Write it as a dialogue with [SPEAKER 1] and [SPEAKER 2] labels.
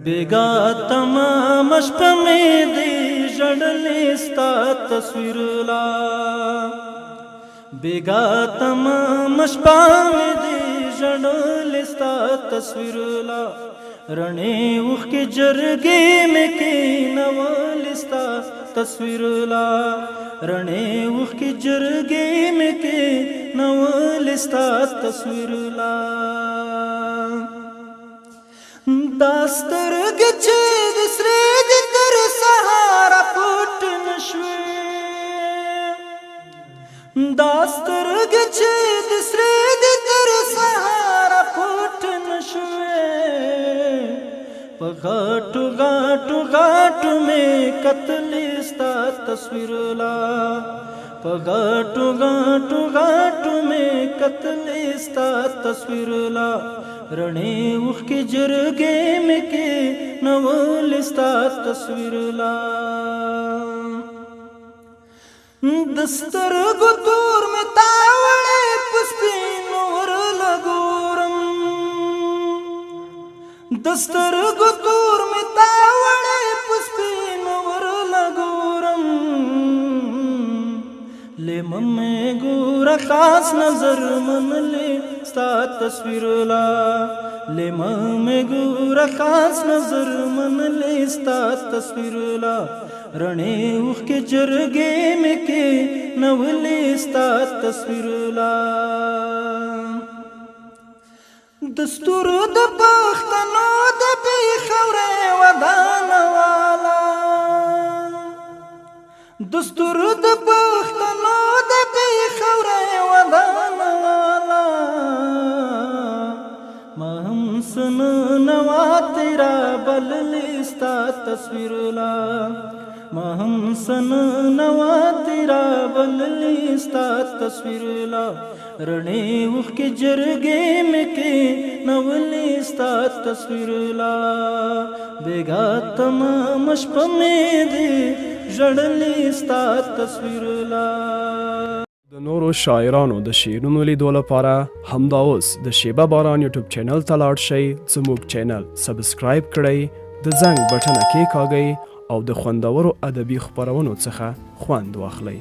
[SPEAKER 1] बेगा तमाम शपه مې دی ژړلې ستا تصویر لا बेगा तमाम शपه مې دی ژړلې ستا تصویر لا رڼې اوښ کې جرګې مې کېنولې ستا تصویر لا رڼې اوښ کې جرګې مې کېنولې ستا تصویر لا دا سترګې چې د سرې دي تر سهاره پټ نه شوې دا سترګې چې د سرې دي تر سهاره پټ نه شوې په غاټو غاټو غاټو مې کتلې ستا تصویر لا په غاټو غاټو غاټو مې کتلې ستا تصویر لا رڼې اوښ کې جرګې مې کېنولې ستا تصویر لا د سترګو تور مې تاوړې په سپینو ورله ګورم د سترګو تور مې تاوړې په سپینو ورله ګورم لیمه مې ګوره خاص نظر منلې ستا تصویر لا لیمه مې ګوره خاص نظر منلې ستا تصویر لا رڼې اوښ کې جرګې مې کېنولې ستا تصویر لا د ستورو د پښتنو د پېښورې ودانه والا د ستورو د پښتنو د پېښورې ودانه والا ما هم سننوا تیرا بللې ستا تصویر لا ما هم سننوا تیرا بللې ستا تصویر لا رڼې اوښ کې جرګې مې کېنولې ستا تصویر لا बेगा तमाम शपه مې دی ژړلې ستا تصویر لا
[SPEAKER 2] د نورو شاعرانو د شعرونو لیدو لپاره همدا اوس د شیبه باران یوټیوب چینل ته لاړ شئ زموږ چینل سبسکرایب کړئ د زنګ بټنه کېکاږئ او د خوندورو ادبي خپرونو څخه خوند واخلئ